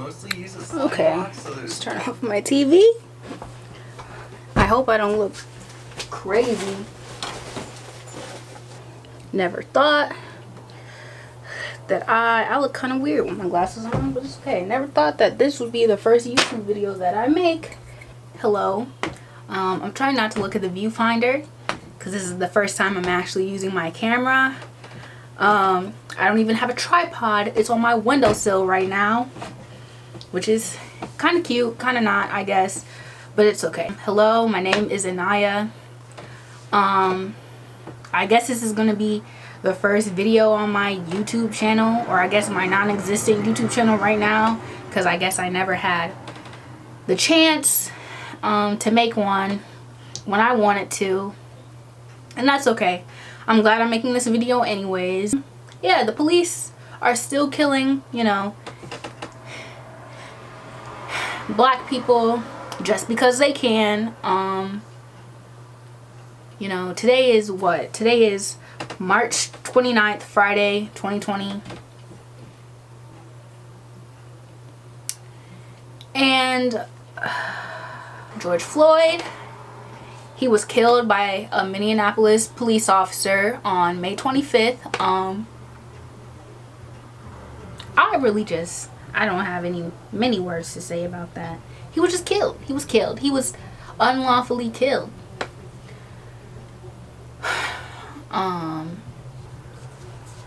mostly use a slide Okay, box, so let's turn off my TV. I hope I don't look crazy. Never thought that I look kind of weird with my glasses on, but it's okay. Never thought that this would be the first YouTube video that I make. Hello. I'm trying not to look at the viewfinder because this is the first time I'm actually using my camera. I don't even have a tripod. It's on my windowsill right now, which is kind of cute, kind of not, I guess, but it's okay. Hello, my name is Anaya. I guess this is going to be the first video on my YouTube channel, or I guess my non-existent YouTube channel right now, because I guess I never had the chance to make one when I wanted to, and that's okay. I'm glad I'm making this video anyways. Yeah, the police are still killing, you know, black people just because they can. You know, today is what? Today is March 29th, Friday, 2020. And George Floyd, he was killed by a Minneapolis police officer on May 25th. I don't have many words to say about that. He was just killed. He was killed. He was unlawfully killed.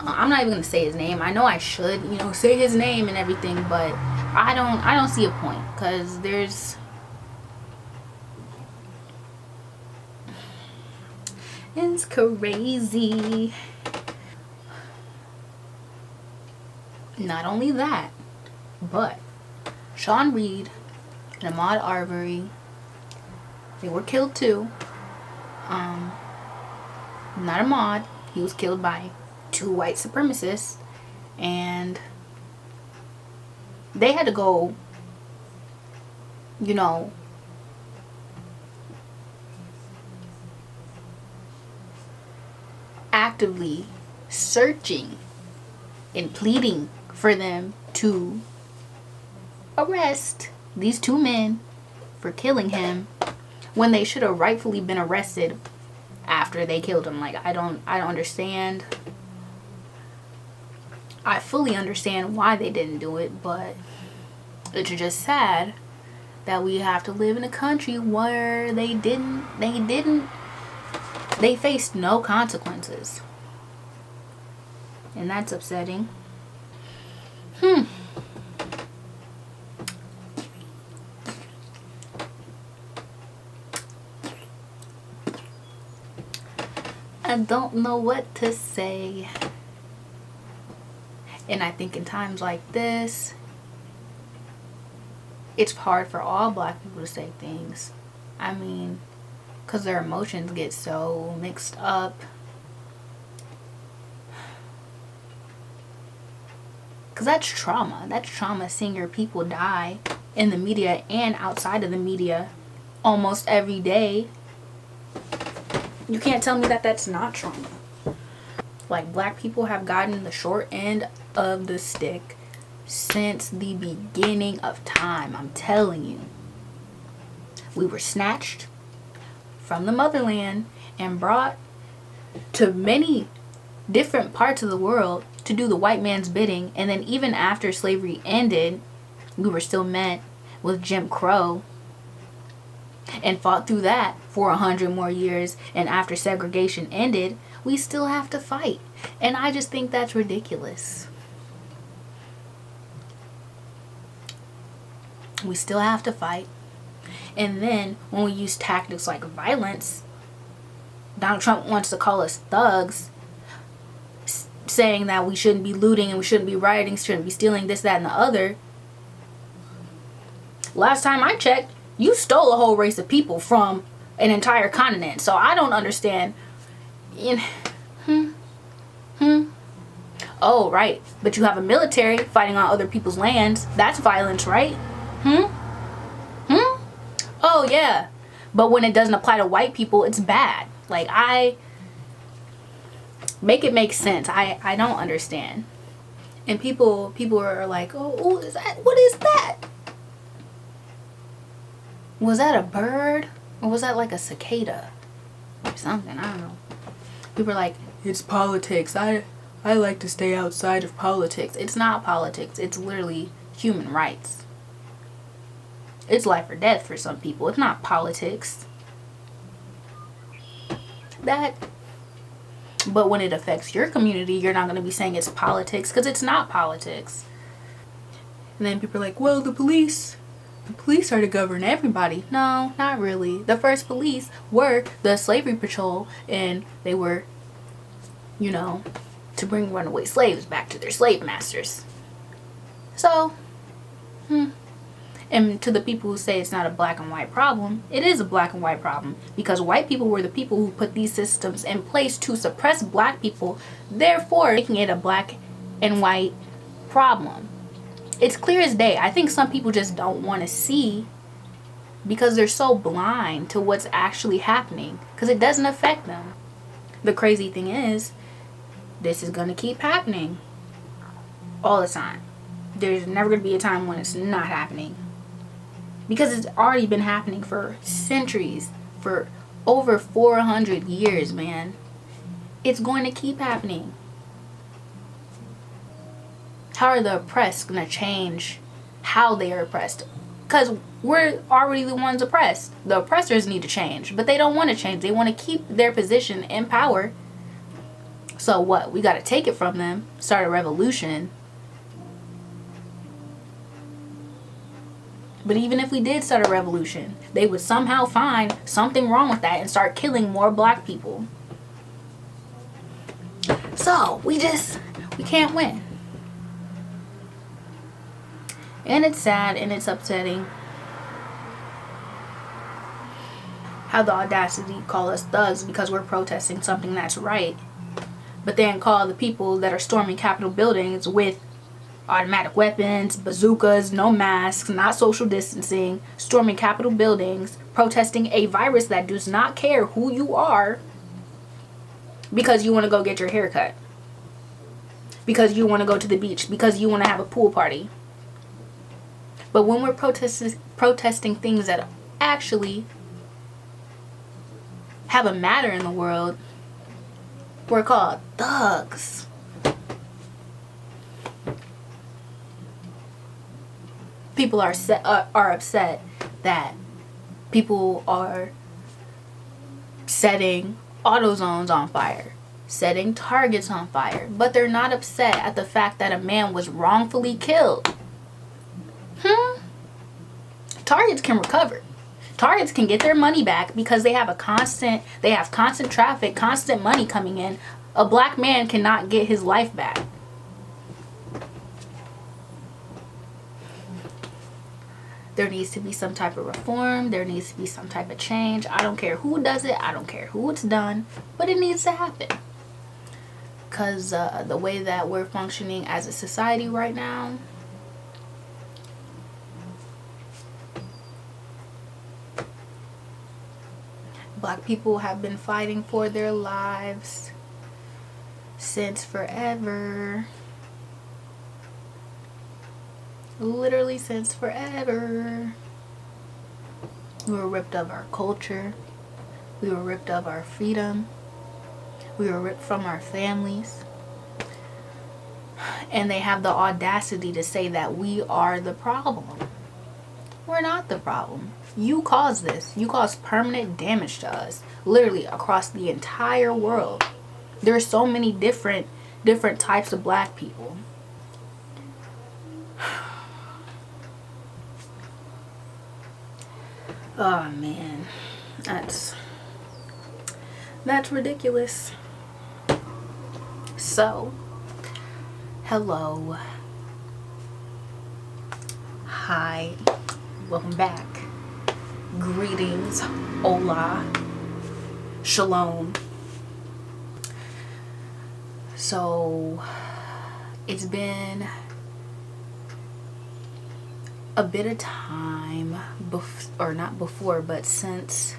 I'm not even gonna say his name. I know I should, you know, say his name and everything, but I don't see a point, because it's crazy. Not only that, but Sean Reed and Ahmaud Arbery, they were killed too. Not Ahmaud, he was killed by 2 white supremacists, and they had to go, you know, actively searching and pleading for them to arrest these 2 men for killing him, when they should have rightfully been arrested after they killed him. Like, I don't understand. I fully understand why they didn't do it, but it's just sad that we have to live in a country where they faced no consequences. And that's upsetting. I don't know what to say. And I think in times like this, it's hard for all black people to say things. I mean, because their emotions get so mixed up. Because that's trauma. That's trauma, seeing your people die in the media and outside of the media almost every day. You can't tell me that that's not trauma. Like, black people have gotten the short end of the stick since the beginning of time. I'm telling you. We were snatched from the motherland and brought to many different parts of the world to do the white man's bidding. And then even after slavery ended, we were still met with Jim Crow and fought through that for 100 more years. And after segregation ended, we still have to fight. And I just think that's ridiculous. We still have to fight. And then when we use tactics like violence, Donald Trump wants to call us thugs, saying that we shouldn't be looting and we shouldn't be rioting, shouldn't be stealing this, that, and the other. Last time I checked, you stole a whole race of people from an entire continent. So I don't understand. Oh, right. But you have a military fighting on other people's lands. That's violence, right? Oh, yeah. But when it doesn't apply to white people, it's bad. Like, make it make sense. I don't understand. And people are like, oh, is that, what is that? Was that a bird? Or was that like a cicada? Or something, I don't know. People are like, it's politics. I like to stay outside of politics. It's not politics. It's literally human rights. It's life or death for some people. It's not politics. But when it affects your community, you're not going to be saying it's politics, because it's not politics. And then people are like, well, the police are to govern everybody. No, not really. The first police were the slavery patrol, and they were, to bring runaway slaves back to their slave masters. So, and to the people who say it's not a black and white problem, it is a black and white problem, because white people were the people who put these systems in place to suppress black people, therefore making it a black and white problem. It's clear as day. I think some people just don't want to see, because they're so blind to what's actually happening, because it doesn't affect them. The crazy thing is, this is going to keep happening all the time. There's never going to be a time when it's not happening, because it's already been happening for centuries, for over 400 years, man. It's going to keep happening. How are the oppressed going to change how they are oppressed? Because we're already the ones oppressed. The oppressors need to change, but they don't want to change. They want to keep their position in power. So what? We got to take it from them, start a revolution. But even if we did start a revolution, they would somehow find something wrong with that and start killing more black people. So we can't win. And it's sad and it's upsetting how the audacity call us thugs because we're protesting something that's right, but then call the people that are storming Capitol buildings with automatic weapons, bazookas, no masks, not social distancing, storming Capitol buildings, protesting a virus that does not care who you are, because you want to go get your hair cut, because you want to go to the beach, because you want to have a pool party. But when we're protesting things that actually have a matter in the world, we're called thugs. People are upset that people are setting AutoZones on fire, setting Targets on fire, but they're not upset at the fact that a man was wrongfully killed. Targets can recover. Targets can get their money back because they have constant traffic, constant money coming in. A black man cannot get his life back. There needs to be some type of reform. There needs to be some type of change. I don't care who does it. I don't care who it's done. But it needs to happen. Because the way that we're functioning as a society right now, black people have been fighting for their lives since forever. Literally since forever. We were ripped of our culture. We were ripped of our freedom. We were ripped from our families. And they have the audacity to say that we are the problem. We're not the problem. You caused this. You caused permanent damage to us. Literally across the entire world. There are so many different types of black people. Oh man. That's ridiculous. So, hello. Hi. Welcome back. Greetings. Hola. Shalom. So, it's been a bit of time, or not before, but since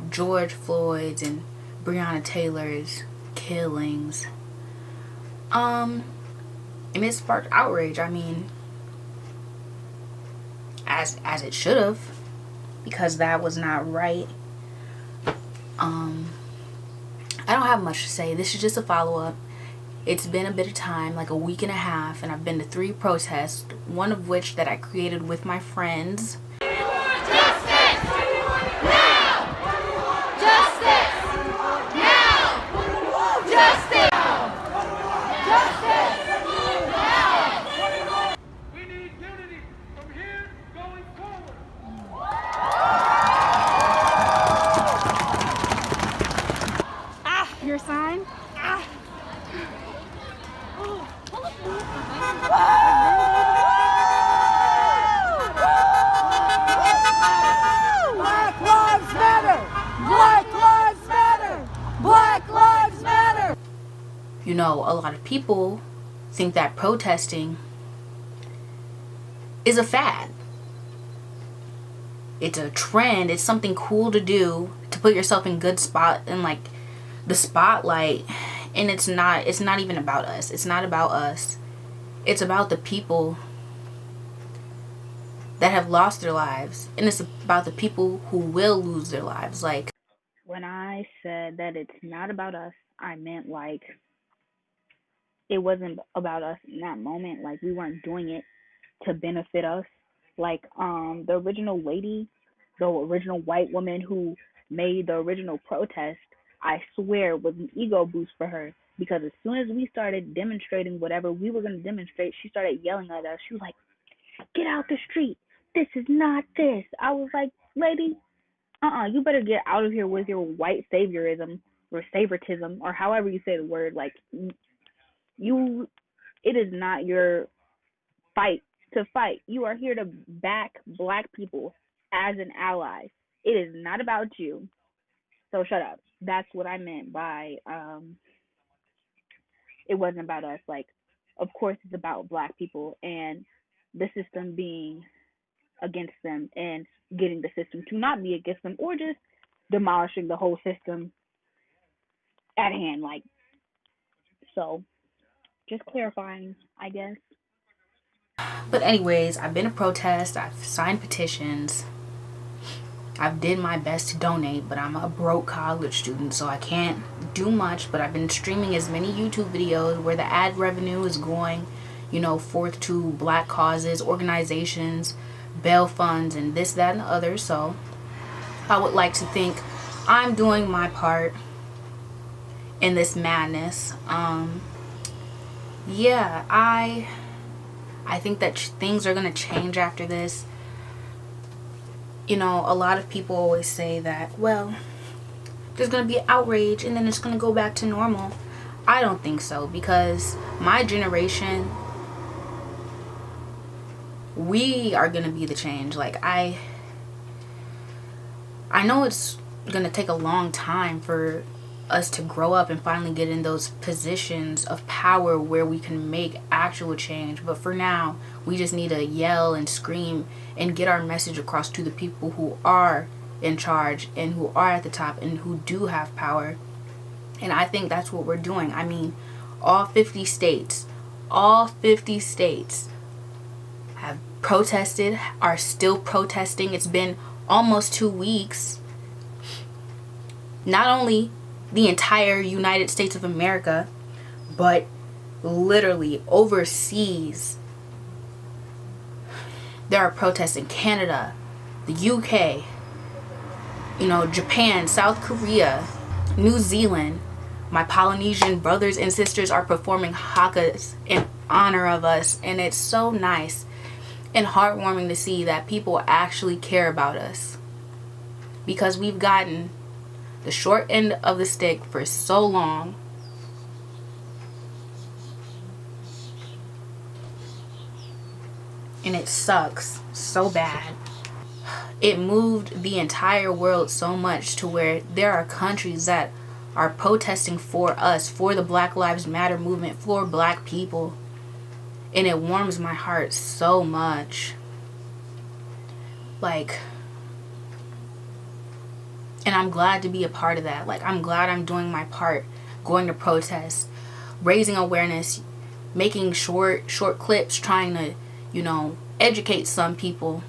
George Floyd's and Breonna Taylor's killings, and it sparked outrage. I mean, as it should have, because that was not right. I don't have much to say. This is just a follow-up. It's been a bit of time, like a week and a half, and I've been to 3 protests, one of which that I created with my friends. Your sign? Black Lives Matter! Black Lives Matter! Black Lives Matter! You know, a lot of people think that protesting is a fad. It's a trend. It's something cool to do, to put yourself in good spot and like the spotlight. And it's not even about us. It's not about us. It's about the people that have lost their lives, and it's about the people who will lose their lives. Like, When I said that it's not about us, I meant like it wasn't about us in that moment. Like, we weren't doing it to benefit us. Like, the original lady, the original white woman who made the original protest, I swear was an ego boost for her, because as soon as we started demonstrating whatever we were going to demonstrate, she started yelling at us. She was like, "Get out the street. This is not this." I was like, "Lady, you better get out of here with your white saviorism or favoritism or however you say the word. Like, you, it is not your fight to fight. You are here to back black people as an ally. It is not about you. So shut up." That's what I meant by it wasn't about us. Like, of course it's about black people and the system being against them, and getting the system to not be against them, or just demolishing the whole system at hand. Like, so just clarifying, I guess. but anyways, I've been to protest. I've signed petitions. I've did my best to donate, but I'm a broke college student, so I can't do much. But I've been streaming as many YouTube videos where the ad revenue is going, you know, forth to black causes, organizations, bail funds, and this, that, and the other. So I would like to think I'm doing my part in this madness. Yeah, I think that things are gonna change after this. You know, a lot of people always say that, well, there's gonna be outrage and then it's gonna go back to normal. I don't think so, because my generation, we are gonna be the change. Like, I know it's gonna take a long time for us to grow up and finally get in those positions of power where we can make actual change. But for now, we just need to yell and scream and get our message across to the people who are in charge and who are at the top and who do have power. And I think that's what we're doing. I mean, all 50 states have protested, are still protesting. It's been almost 2 weeks. Not only the entire United States of America, but literally overseas. There are protests in Canada, the UK, you know, Japan, South Korea, New Zealand. My Polynesian brothers and sisters are performing hakas in honor of us, and it's so nice and heartwarming to see that people actually care about us, because we've gotten the short end of the stick for so long. And it sucks so bad. It moved the entire world so much to where there are countries that are protesting for us, for the Black Lives Matter movement, for black people. And it warms my heart so much. Like, and I'm glad to be a part of that. Like, I'm glad I'm doing my part, going to protests, raising awareness, making short clips, trying to, you know, educate some people.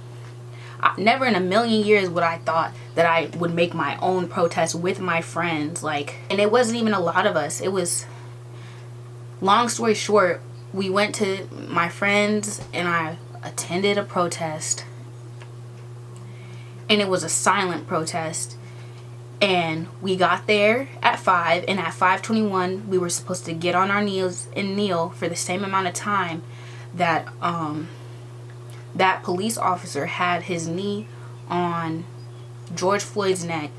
Never in a million years would I thought that I would make my own protest with my friends. Like, and it wasn't even a lot of us. It was, long story short, we went to my friends and I attended a protest. And it was a silent protest. And we got there at 5, and at 5:21 we were supposed to get on our knees and kneel for the same amount of time that that police officer had his knee on George Floyd's neck.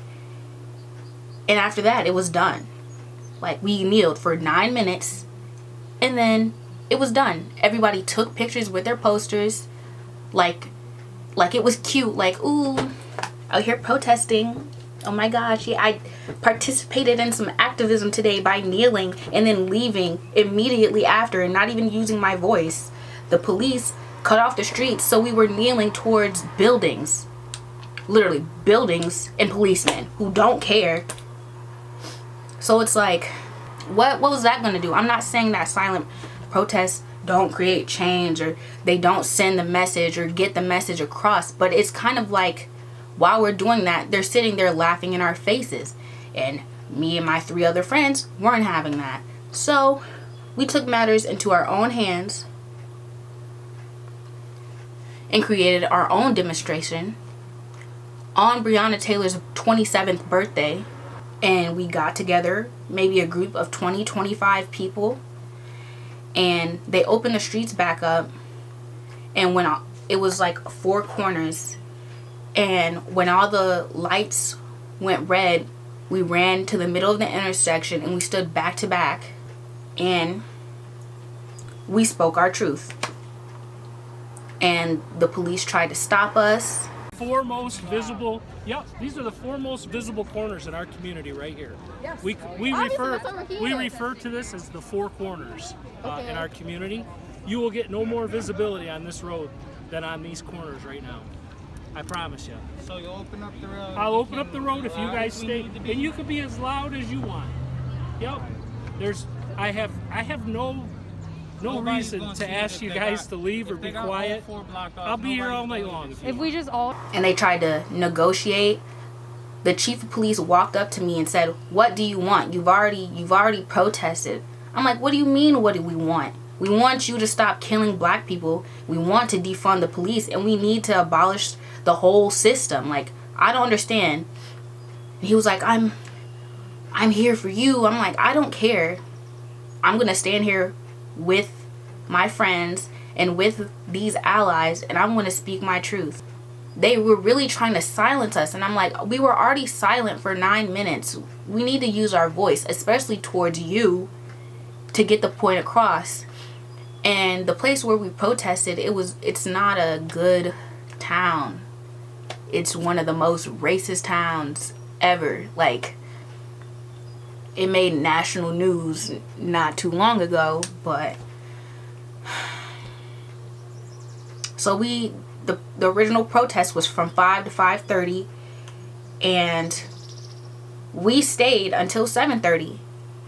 And after that, it was done. Like, we kneeled for 9 minutes, and then it was done. Everybody took pictures with their posters, like it was cute, like, ooh, out here protesting. Oh my gosh, yeah, I participated in some activism today by kneeling and then leaving immediately after and not even using my voice. The police cut off the streets, so we were kneeling towards buildings. Literally, buildings and policemen who don't care. So it's like, what was that going to do? I'm not saying that silent protests don't create change or they don't send the message or get the message across, but it's kind of like, while we're doing that, they're sitting there laughing in our faces. And me and my 3 other friends weren't having that. So we took matters into our own hands and created our own demonstration on Breonna Taylor's 27th birthday. And we got together, maybe a group of 20, 25 people. And they opened the streets back up. And when it was like 4 corners. And when all the lights went red, we ran to the middle of the intersection and we stood back to back and we spoke our truth. And the police tried to stop us. These are the 4 most visible corners in our community right here. Yes. We Obviously, refer to this as the 4 corners in our community. You will get no more visibility on this road than on these corners right now. I promise you. So you'll open up the road? I'll open up the road if you guys stay, and you can be as loud as you want. Yep. I have no reason to ask you guys to leave or be quiet. I'll be here all night long. If we just all... And they tried to negotiate. The chief of police walked up to me and said, "What do you want? You've already protested." I'm like, "What do you mean, what do we want? We want you to stop killing black people. We want to defund the police, and we need to abolish the whole system. Like, I don't understand." And he was like, I'm here for you. I'm like, I don't care. I'm gonna stand here with my friends and with these allies, and I'm gonna speak my truth. They were really trying to silence us, and I'm like, we were already silent for 9 minutes. We need to use our voice, especially towards you, to get the point across. And the place where we protested, it's not a good town. It's one of the most racist towns ever. Like, it made national news not too long ago, but so the original protest was from 5 to 5:30, and we stayed until 7:30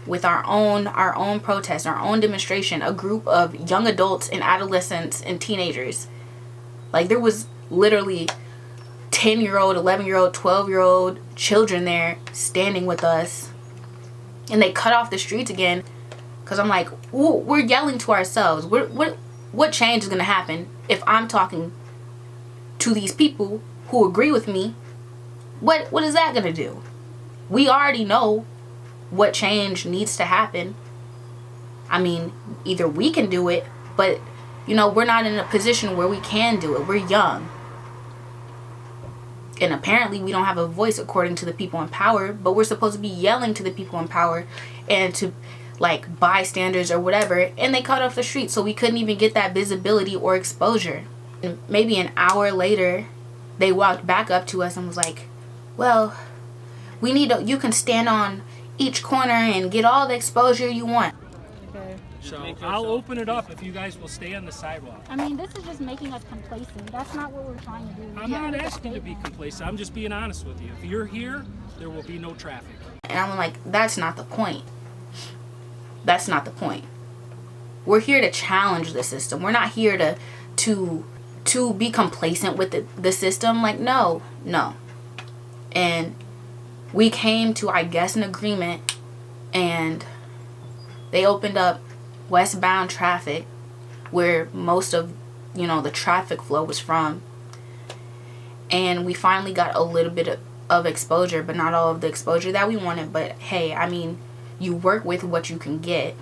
with our own protest, our own demonstration, a group of young adults and adolescents and teenagers. Like, there was literally 10-year-old, 11-year-old, 12-year-old children there standing with us. And they cut off the streets again, because I'm like, we're yelling to ourselves. What change is going to happen if I'm talking to these people who agree with me? What is that going to do? We already know what change needs to happen. I mean, either we can do it, but, we're not in a position where we can do it. We're young. And apparently we don't have a voice according to the people in power, but we're supposed to be yelling to the people in power and to, like, bystanders or whatever, and they cut off the street, so we couldn't even get that visibility or exposure. And maybe an hour later, they walked back up to us and was like, "Well, you can stand on each corner and get all the exposure you want." So I'll open it up if you guys will stay on the sidewalk. I mean, this is just making us complacent. That's not what we're trying to do. I'm not asking you to be complacent. I'm just being honest with you. If you're here, there will be no traffic. And I'm like, that's not the point. That's not the point. We're here to challenge the system. We're not here to to be complacent with the system. Like, no. And we came to, I guess, an agreement, and they opened up westbound traffic where most of, the traffic flow was from. And we finally got a little bit of exposure, but not all of the exposure that we wanted. But hey, I mean, you work with what you can get.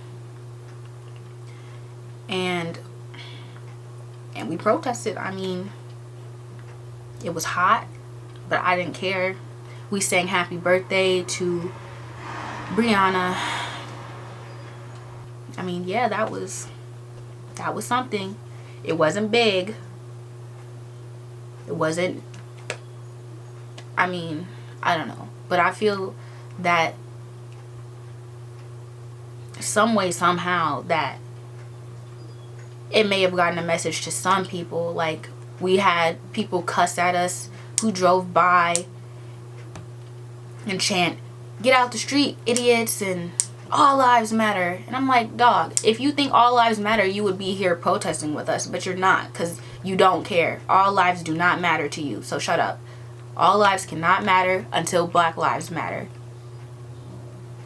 And we protested. I mean, it was hot, but I didn't care. We sang happy birthday to Brianna. I mean, yeah, that was something. It wasn't big. It wasn't, I mean, I don't know. But I feel that some way, somehow, that it may have gotten a message to some people. Like, we had people cuss at us who drove by and chant, "Get out the street, idiots," and "All lives matter." And I'm like, dog, if you think all lives matter, you would be here protesting with us. But you're not, because you don't care. All lives do not matter to you, so shut up. All lives cannot matter until Black lives matter.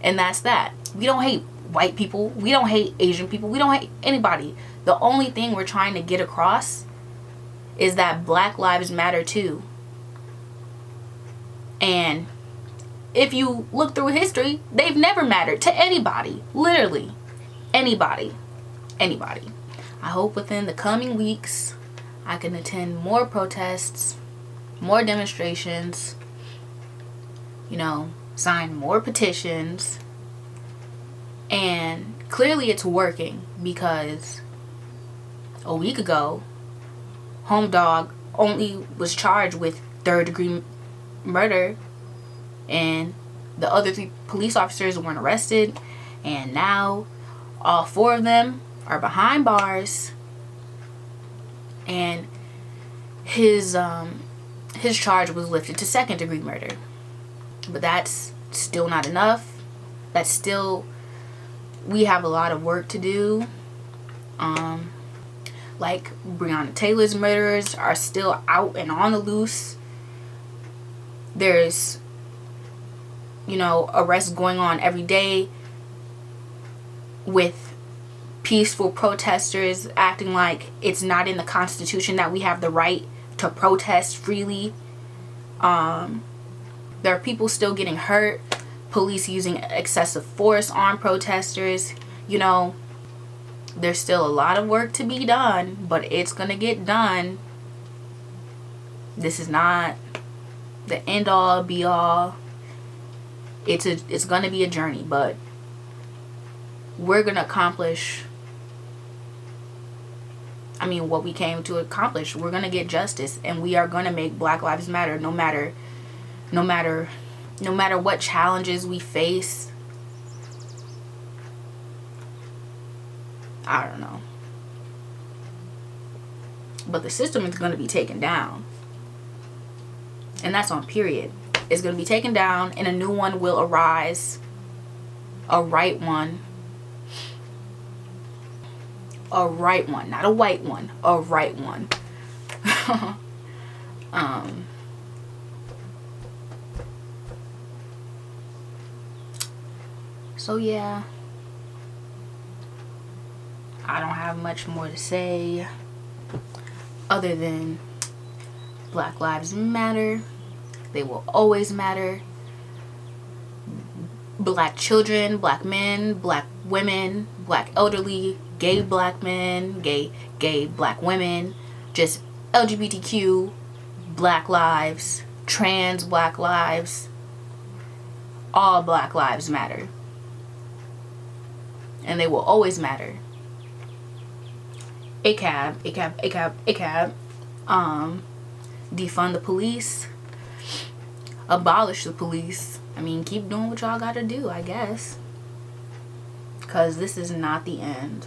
And that's that. We don't hate white people. We don't hate Asian people. We don't hate anybody. The only thing we're trying to get across is that Black lives matter too. And if you look through history, they've never mattered to anybody. Literally. Anybody. I hope within the coming weeks I can attend more protests, more demonstrations, sign more petitions. And clearly it's working, because a week ago, Home Dog only was charged with 3rd-degree murder, and the other 3 police officers weren't arrested, and now all 4 of them are behind bars, and his charge was lifted to 2nd-degree murder. But that's still not enough. We have a lot of work to do. Like, Breonna Taylor's murderers are still out and on the loose. There's, arrests going on every day with peaceful protesters acting like it's not in the Constitution that we have the right to protest freely. There are people still getting hurt. Police using excessive force on protesters. There's still a lot of work to be done, but it's gonna get done. This is not the end all be all. It's gonna be a journey, but we're gonna accomplish, what we came to accomplish. We're gonna get justice, and we are gonna make Black Lives Matter, no matter what challenges we face. I don't know. But the system is going to be taken down. And that's on period. It's going to be taken down, and a new one will arise. A right one. A right one. Not a white one. A right one. So yeah, I don't have much more to say other than Black Lives Matter. They will always matter. Black children, Black men, Black women, Black elderly, gay Black men, gay Black women, just LGBTQ Black lives, trans Black lives, all Black lives matter. And they will always matter. ACAB. Defund the police. Abolish the police. Keep doing what y'all gotta do, I guess. Because this is not the end.